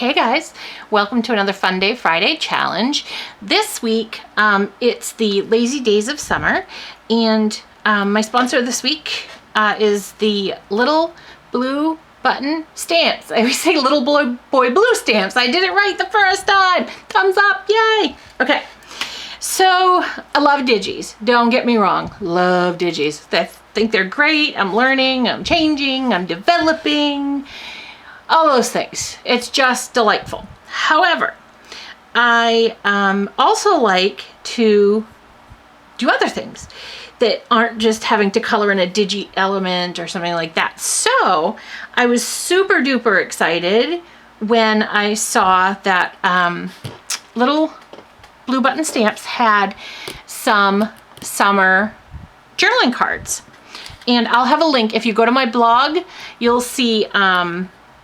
Hey guys, welcome to another Fun Day Friday challenge. This week, it's the Lazy Days of Summer, and my sponsor this week is the Little Blue Button Stamps. I always say Little Boy Blue Stamps. I did it right the first time. Thumbs up, yay! Okay, so I love digis. Don't get me wrong, love digis. I think they're great. I'm learning, I'm changing, I'm developing. All those things. It's just delightful. However, I also like to do other things that aren't just having to color in a digi element or something like that. So I was super duper excited when I saw that Little Blue Button Stamps had some summer journaling cards. And I'll have a link. If you go to my blog, you'll see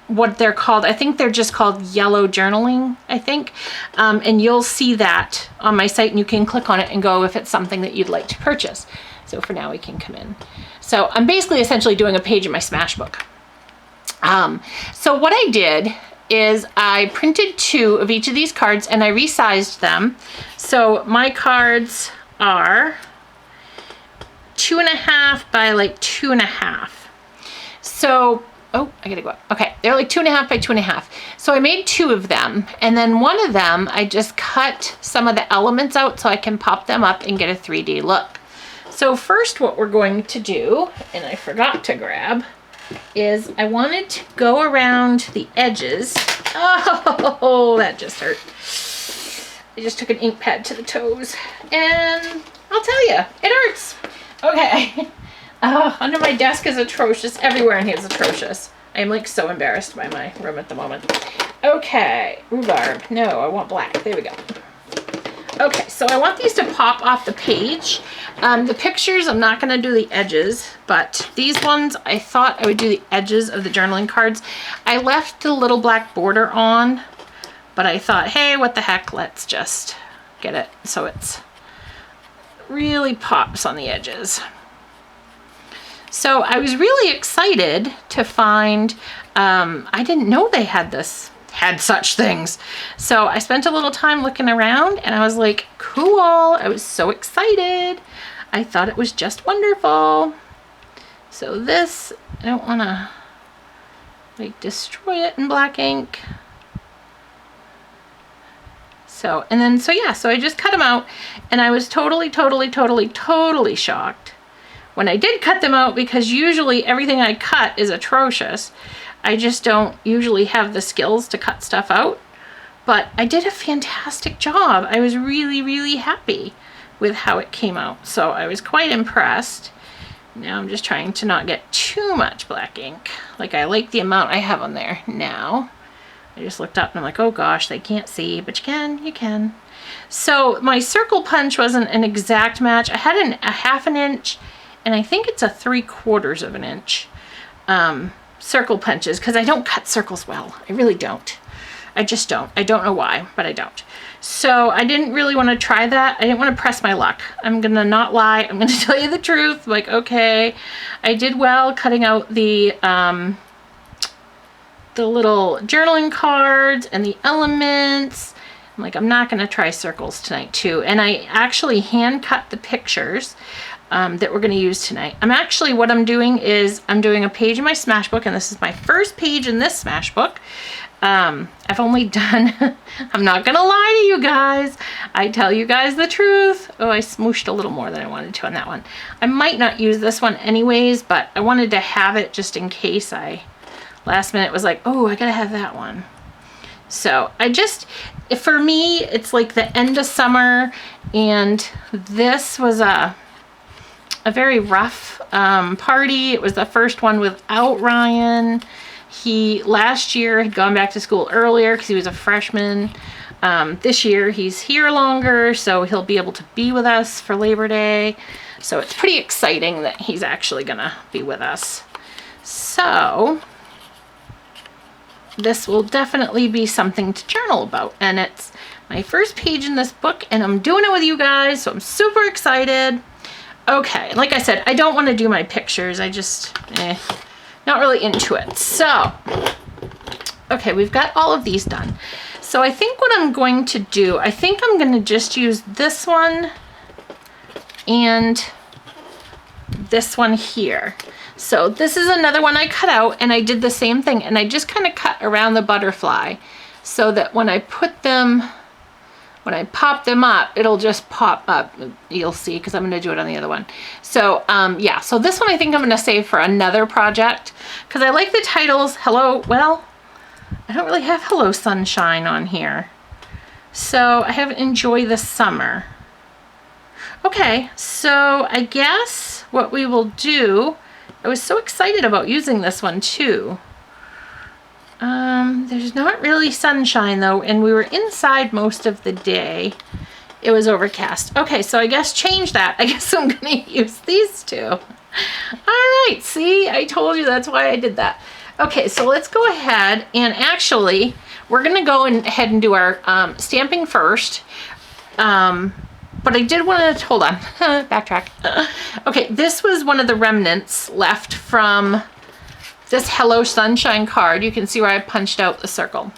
what they're called. I think they're just called yellow journaling, I think. And you'll see that on my site, and you can click on it and go if it's something that you'd like to purchase. So for now we can come in. So I'm basically essentially doing a page in my Smashbook. So what I did is I printed 2 of each of these cards and I resized them. So my cards are 2.5 by like 2.5. So oh, I gotta go up. Okay, they're like 2.5 by 2.5. So I made 2 of them, and then one of them I just cut some of the elements out so I can pop them up and get a 3D look. So first what we're going to do, and I forgot to grab, is I wanted to go around the edges. Oh, that just hurt. I just took an ink pad to the toes, and I'll tell you, it hurts. Okay. Under my desk is atrocious. Everywhere in here is atrocious. I'm like so embarrassed by my room at the moment. Okay, rhubarb. No, I want black. There we go. Okay, so I want these to pop off the page. The pictures, I'm not going to do the edges, but these ones, I thought I would do the edges of the journaling cards. I left the little black border on, but I thought, hey, what the heck, let's just get it so it's really pops on the edges. So I was really excited to find, I didn't know they had such things. So I spent a little time looking around and I was like, cool. I was so excited. I thought it was just wonderful. So this, I don't want to like destroy it in black ink. So, and then, so yeah, so I just cut them out and I was totally shocked when I did cut them out, because usually everything I cut is atrocious. I just don't usually have the skills to cut stuff out, but I did a fantastic job. I was really happy with how it came out. So I was quite impressed. Now I'm just trying to not get too much black ink. Like, I like the amount I have on there now. I just looked up and I'm like, oh gosh, they can't see, but you can. So my circle punch wasn't an exact match. I had a 1/2 inch, and I think it's a 3/4 of an inch circle punches, because I don't cut circles well. I really don't. I just don't. I don't know why, but I don't. So I didn't really want to try that. I didn't want to press my luck. I'm gonna not lie. I'm gonna tell you the truth. Like, okay, I did well cutting out the little journaling cards and the elements. I'm like, I'm not gonna try circles tonight too. And I actually hand cut the pictures that we're going to use tonight. What I'm doing is I'm doing a page in my Smashbook, and this is my first page in this Smashbook. I've only done, I'm not going to lie to you guys. I tell you guys the truth. Oh, I smooshed a little more than I wanted to on that one. I might not use this one anyways, but I wanted to have it just in case last minute was like, oh, I got to have that one. So for me, it's like the end of summer, and this was a very rough party. It was the first one without Ryan. He last year had gone back to school earlier because he was a freshman. This year he's here longer, so he'll be able to be with us for Labor Day. So it's pretty exciting that he's actually gonna be with us. So this will definitely be something to journal about, and it's my first page in this book, and I'm doing it with you guys, so I'm super excited. Okay, like I said, I don't want to do my pictures. I just, not really into it. So Okay, we've got all of these done. So I think what I'm going to do, I think I'm going to just use this one and this one here. So this is another one I cut out, and I did the same thing, and I just kind of cut around the butterfly so that when I put them, when I pop them up, it'll just pop up. You'll see, because I'm going to do it on the other one. So yeah, so this one I think I'm going to save for another project, because I like the titles. Hello, well, I don't really have Hello Sunshine on here. So I have Enjoy the Summer. Okay, so I guess what we will do, I was so excited about using this one too. There's not really sunshine though, and we were inside most of the day. It was overcast. Okay, so I guess change that. I guess I'm gonna use these two. All right, see, I told you that's why I did that. Okay, so let's go ahead and actually, we're gonna go ahead and do our stamping first. But I did want to, hold on, backtrack. Okay, this was one of the remnants left from this Hello Sunshine card. You can see where I punched out the circle.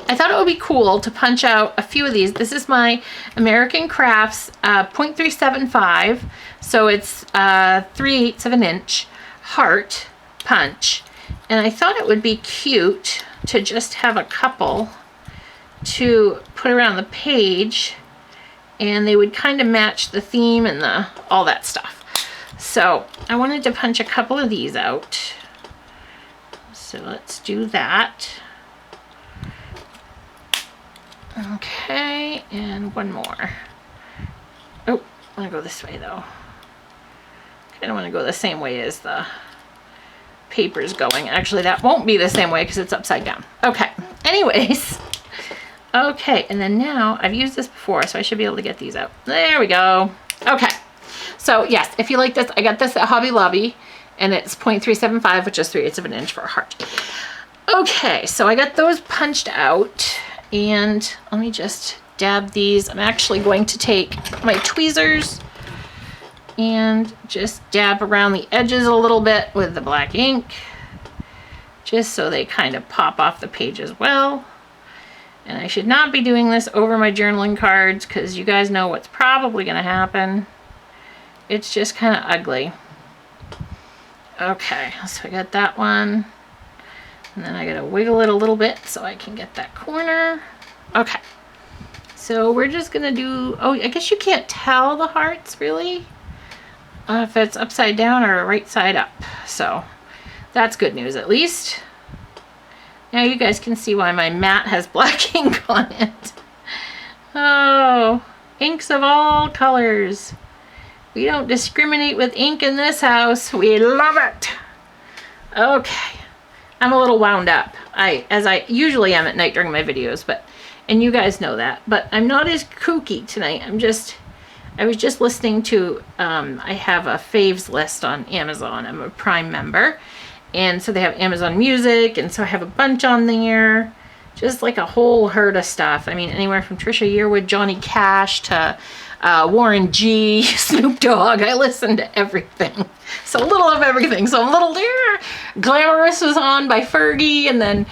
I thought it would be cool to punch out a few of these. This is my American Crafts 0.375. So it's 3/8 of an inch heart punch. And I thought it would be cute to just have a couple to put around the page, and they would kind of match the theme and all that stuff. So I wanted to punch a couple of these out. So let's do that. Okay, and one more. Oh, I want to go this way though. I don't want to go the same way as the paper's going. Actually, that won't be the same way because it's upside down. Okay, anyways. Okay, and then now, I've used this before, so I should be able to get these out. There we go. Okay, so yes, if you like this, I got this at Hobby Lobby, and it's 0.375, which is 3/8 of an inch for a heart. Okay, so I got those punched out, and let me just dab these. I'm actually going to take my tweezers and just dab around the edges a little bit with the black ink, just so they kind of pop off the page as well. And I should not be doing this over my journaling cards because you guys know what's probably going to happen. It's just kind of ugly. Okay, so I got that one. And then I got to wiggle it a little bit so I can get that corner. Okay, so we're just going to do, oh, I guess you can't tell the hearts really if it's upside down or right side up. So that's good news at least. Now you guys can see why my mat has black ink on it. Oh, inks of all colors. We don't discriminate with ink in this house. We love it. Okay, I'm a little wound up. As I usually am at night during my videos, and you guys know that, but I'm not as kooky tonight. I was just listening to, I have a faves list on Amazon. I'm a Prime member. And so they have Amazon Music, and so I have a bunch on there. Just like a whole herd of stuff. I mean, anywhere from Trisha Yearwood, Johnny Cash, to Warren G, Snoop Dogg. I listen to everything. So a little of everything. So I'm a little there. Glamorous was on by Fergie, and then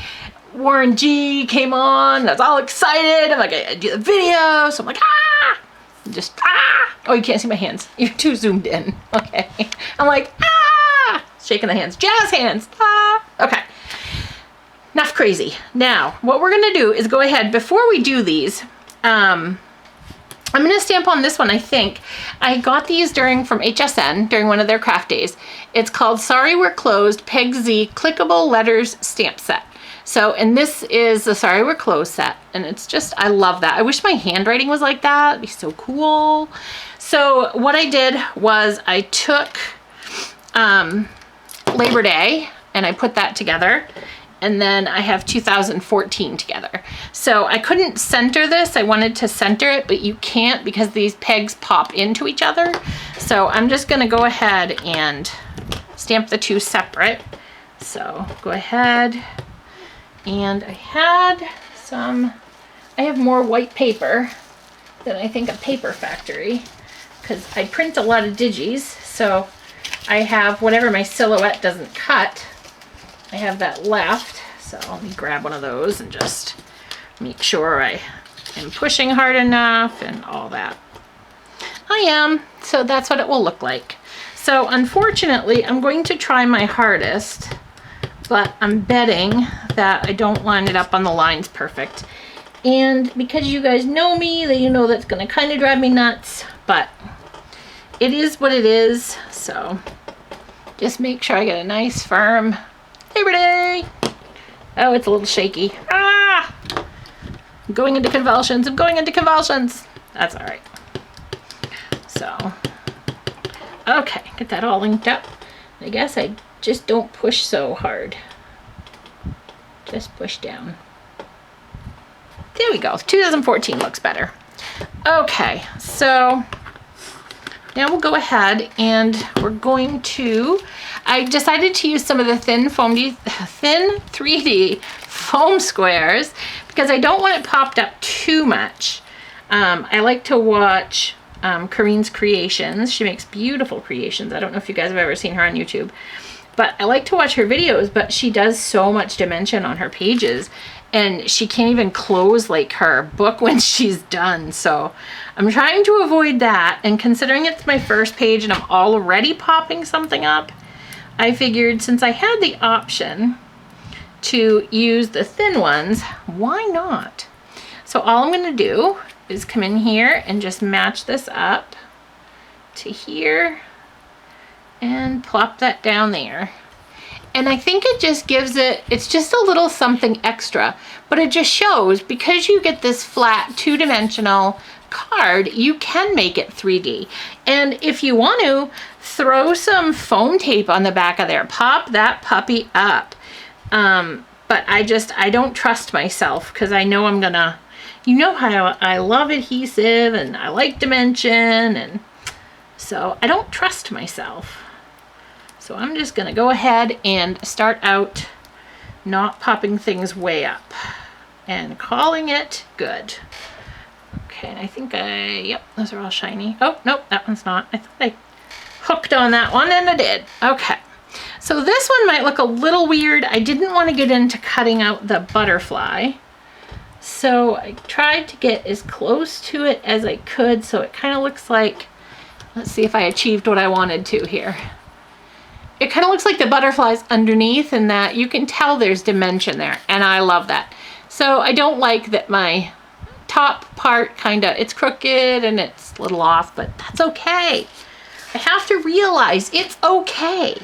Warren G came on. I was all excited. I'm like, I do the video. So I'm like, ah! Just, ah! Oh, you can't see my hands. You're too zoomed in. Okay. I'm like, ah! Shaking the hands. Jazz hands. Ah! Okay. Enough crazy. Now, what we're going to do is go ahead, before we do these, I'm going to stamp on this one, I think. I got these from HSN during one of their craft days. It's called Sorry We're Closed Peg Z Clickable Letters Stamp Set. So, and this is the Sorry We're Closed set. And it's just, I love that. I wish my handwriting was like that. It'd be so cool. So what I did was I took Labor Day and I put that together. And then I have 2014 together. So I couldn't center this. I wanted to center it, but you can't because these pegs pop into each other. So I'm just gonna go ahead and stamp the two separate. So go ahead. And I have more white paper than I think a Paper Factory because I print a lot of digis. So I have whatever my silhouette doesn't cut. I have that left, So let me grab one of those and just make sure I am pushing hard enough and all that. I am, so that's what it will look like. So unfortunately, I'm going to try my hardest, but I'm betting that I don't line it up on the lines perfect. And because you guys know me, that you know that's gonna kind of drive me nuts, but it is what it is. So just make sure I get a nice firm Labor Day. Oh, it's a little shaky. Ah! I'm going into convulsions. I'm going into convulsions. That's all right. So, okay, get that all linked up. I guess I just don't push so hard. Just push down. There we go. 2014 looks better. Okay, so now we'll go ahead and we're going to, I decided to use some of the thin 3D foam squares because I don't want it popped up too much. I like to watch Corinne's creations. She makes beautiful creations. I don't know if you guys have ever seen her on YouTube, but I like to watch her videos, but she does so much dimension on her pages and she can't even close like her book when she's done. So I'm trying to avoid that. And considering it's my first page and I'm already popping something up, I figured since I had the option to use the thin ones, why not? So all I'm gonna do is come in here and just match this up to here and plop that down there. And I think it just gives it, it's just a little something extra, but it just shows because you get this flat 2-dimensional card, you can make it 3D. And if you want to, throw some foam tape on the back of there, pop that puppy up. But I don't trust myself because I know I'm gonna, you know how I love adhesive and I like dimension, and so I don't trust myself. So I'm just gonna go ahead and start out not popping things way up and calling it good. Okay, and I think yep, those are all shiny. Oh, nope, that one's not. I thought I hooked on that one and I did. Okay, so this one might look a little weird. I didn't want to get into cutting out the butterfly. So I tried to get as close to it as I could so it kind of looks like, let's see if I achieved what I wanted to here. It kind of looks like the butterfly's underneath and that you can tell there's dimension there, and I love that. So I don't like that my top part it's crooked and it's a little off, but that's okay. I have to realize it's okay.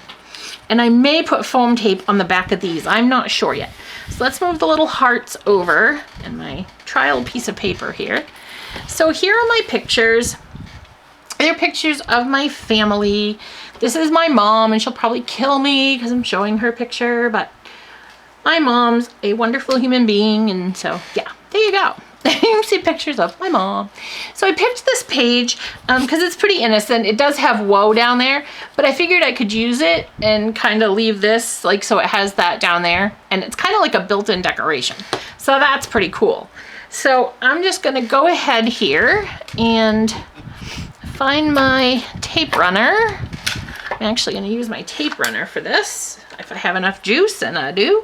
And I may put foam tape on the back of these. I'm not sure yet. So let's move the little hearts over and my trial piece of paper here. So here are my pictures. They're pictures of my family. This is my mom, and she'll probably kill me because I'm showing her picture, but my mom's a wonderful human being, and so yeah, there you go. You can see pictures of my mom. So I picked this page because it's pretty innocent. It does have whoa down there, but I figured I could use it and kind of leave this like so it has that down there, and it's kind of like a built-in decoration. So that's pretty cool. So I'm just gonna go ahead here and find my tape runner. I'm actually going to use my tape runner for this if I have enough juice, and I do.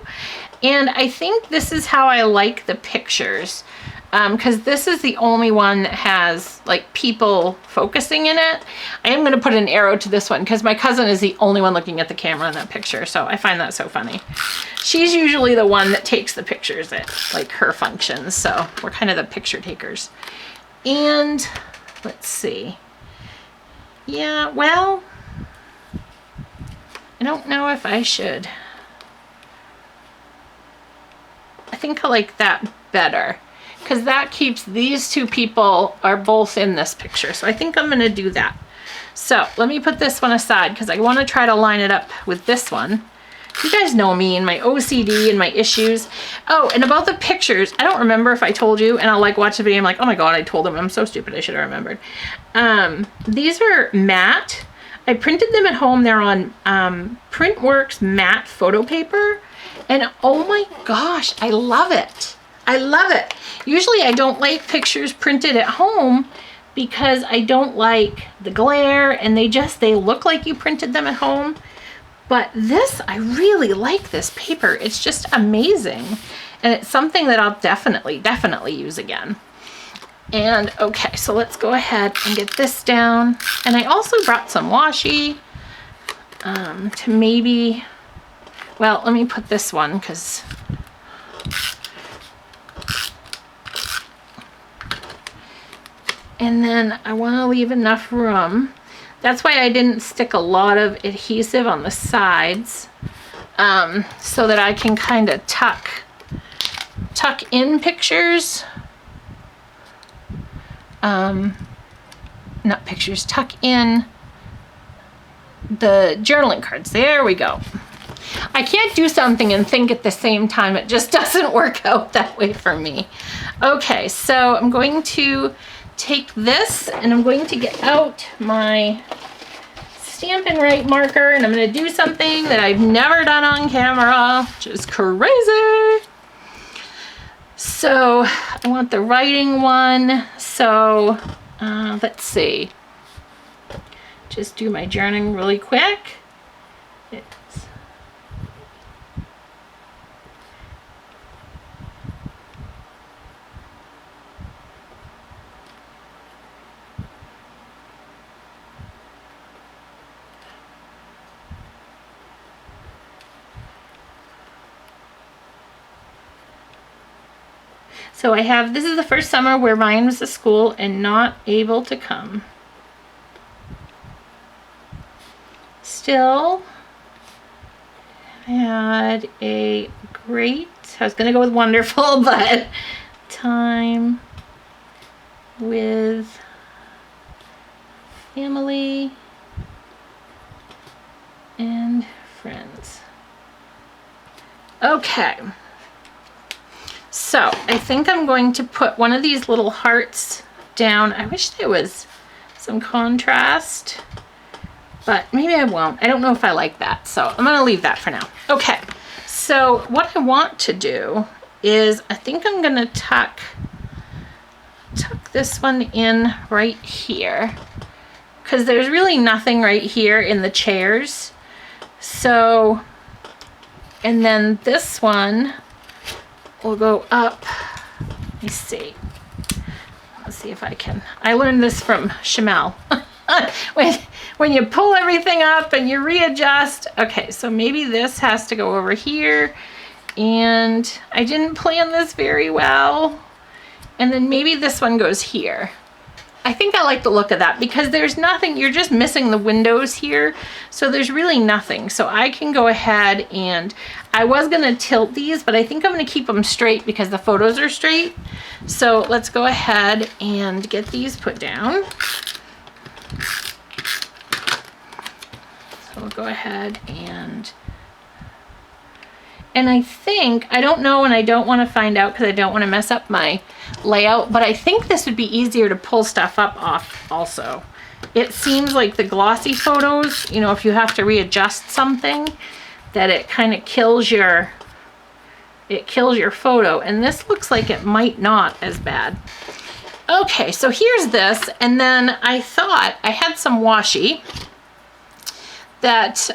And I think this is how I like the pictures because this is the only one that has like people focusing in it. I am going to put an arrow to this one because my cousin is the only one looking at the camera in that picture, so I find that so funny. She's usually the one that takes the pictures at like her functions, so we're kind of the picture takers. And let's see. Yeah, well, I don't know if I should. I think I like that better because that keeps these two people are both in this picture. So I think I'm gonna do that. So let me put this one aside because I want to try to line it up with this one. You guys know me and my OCD and my issues. Oh, and about the pictures, I don't remember if I told you, and I'll like watch the video, I'm like, oh my God, I told them. I'm so stupid, I should have remembered. These are matte. I printed them at home. They're on Printworks matte photo paper. And oh my gosh, I love it. I love it. Usually I don't like pictures printed at home because I don't like the glare and they look like you printed them at home. But this, I really like this paper. It's just amazing. And it's something that I'll definitely use again. And okay, so let's go ahead and get this down. And I also brought some washi to maybe, well, let me put this one because and then I want to leave enough room. That's why I didn't stick a lot of adhesive on the sides, so that I can kind of tuck in pictures. Not pictures, tuck in the journaling cards. There we go. I can't do something and think at the same time. It just doesn't work out that way for me. Okay, so I'm going to take this and I'm going to get out my Stampin' Write marker and I'm going to do something that I've never done on camera, which is crazy. So I want the writing one. So let's see. Just do my journaling really quick. So I have, this is the first summer where Ryan was at school and not able to come. Still had a great, I was gonna go with wonderful, but time with family and friends. Okay. So I think I'm going to put one of these little hearts down. I wish there was some contrast, but maybe I won't. I don't know if I like that, so I'm gonna leave that for now. Okay, so what I want to do is I think I'm gonna tuck this one in right here because there's really nothing right here in the chairs. So, and then this one will go up. Let me see. Let's see if I can. I learned this from Shamel. when you pull everything up and you readjust. Okay, so maybe this has to go over here. And I didn't plan this very well. And then maybe this one goes here. I think I like the look of that because there's nothing, you're just missing the windows here. So there's really nothing. So I can go ahead and, I was gonna tilt these, but I think I'm gonna keep them straight because the photos are straight. So let's go ahead and get these put down. So we'll go ahead and I think, I don't know and I don't wanna find out because I don't wanna mess up my layout, but I think this would be easier to pull stuff up off also. It seems like the glossy photos, you know, if you have to readjust something, that it kind of kills your photo, and this looks like it might not as bad. Okay, so here's this, and then I thought I had some washi that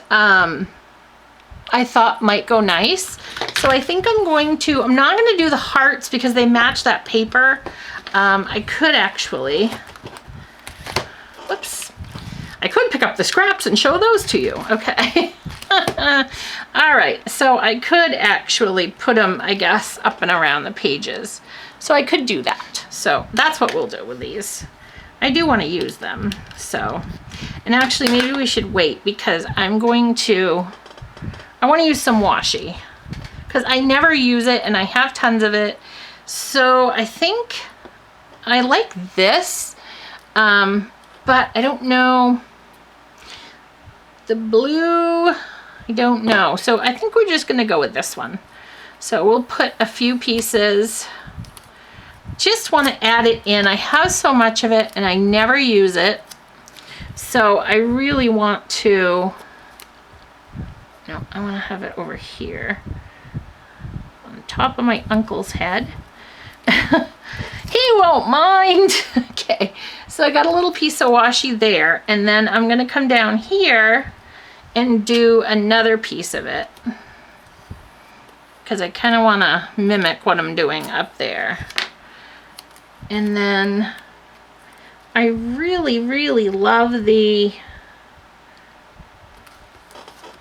I thought might go nice. So I think I'm not going to do the hearts because they match that paper. I could actually, whoops, I could pick up the scraps and show those to you. Okay. All right, so I could actually put them, I guess, up and around the pages. So I could do that. So that's what we'll do with these. I do want to use them. So, and actually maybe we should wait because I want to use some washi because I never use it and I have tons of it. So I think I like this, but I don't know. The blue, I don't know. So I think we're just gonna go with this one. So we'll put a few pieces. Just want to add it in. I have so much of it and I never use it. So I really want to, no, I want to have it over here on top of my uncle's head. He won't mind. Okay, so I got a little piece of washi there, and then I'm going to come down here and do another piece of it, because I kind of want to mimic what I'm doing up there. And then I really, really love the,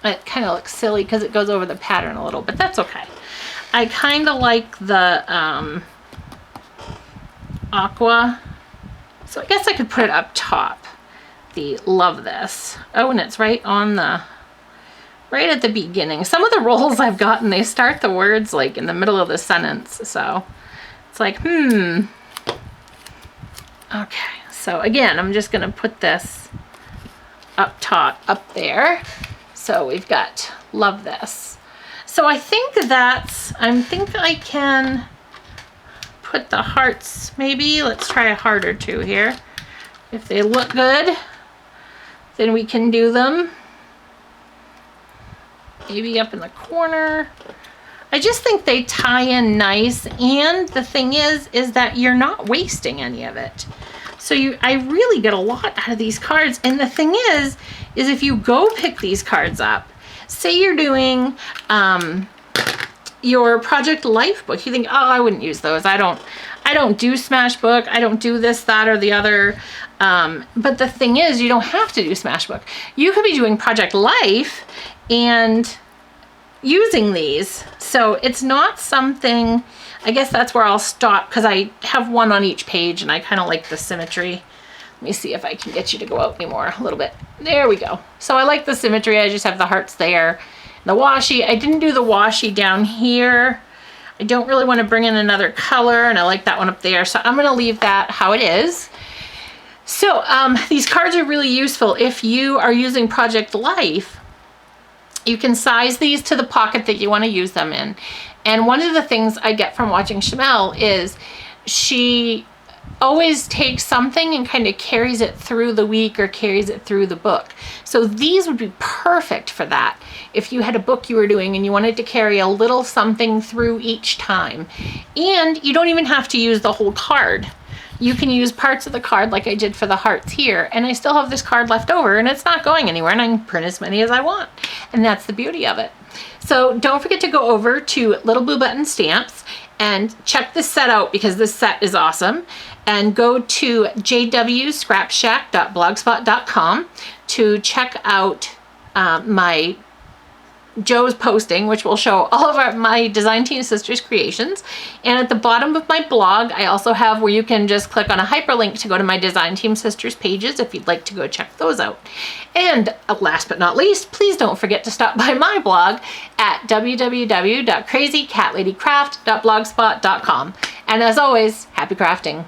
it kind of looks silly because it goes over the pattern a little, but that's okay. I kind of like the aqua, so I guess I could put it up top. The love this. Oh, and it's right on the, right at the beginning. Some of the rolls I've gotten, they start the words like in the middle of the sentence, so it's like, Okay, so again, I'm just gonna put this up top, up there. So we've got love this. So I think that's, I think I can put the hearts, maybe. Let's try a heart or two here. If they look good, then we can do them. Maybe up in the corner. I just think they tie in nice, and the thing is that you're not wasting any of it. So I really get a lot out of these cards, and the thing is if you go pick these cards up, say you're doing your Project Life book, you think, oh, I wouldn't use those. I don't do Smashbook. I don't do this, that, or the other. But the thing is, you don't have to do Smashbook. You could be doing Project Life and using these. So it's not something, I guess that's where I'll stop, because I have one on each page and I kind of like the symmetry. Let me see if I can get you to go out anymore a little bit. There we go. So I like the symmetry. I just have the hearts there. The washi, I didn't do the washi down here. I don't really want to bring in another color, and I like that one up there. So I'm going to leave that how it is. So these cards are really useful if you are using Project Life. You can size these to the pocket that you want to use them in. And one of the things I get from watching Shamel is she always takes something and kind of carries it through the week or carries it through the book. So these would be perfect for that. If you had a book you were doing and you wanted to carry a little something through each time. And you don't even have to use the whole card. You can use parts of the card like I did for the hearts here, and I still have this card left over and it's not going anywhere, and I can print as many as I want. And that's the beauty of it. So don't forget to go over to Little Blue Button Stamps and check this set out, because this set is awesome. And go to jwscrapshack.blogspot.com to check out my Joe's posting, which will show all of my Design Team Sisters creations. And at the bottom of my blog, I also have where you can just click on a hyperlink to go to my Design Team Sisters pages if you'd like to go check those out. And last but not least, please don't forget to stop by my blog at www.crazycatladycraft.blogspot.com. And as always, happy crafting.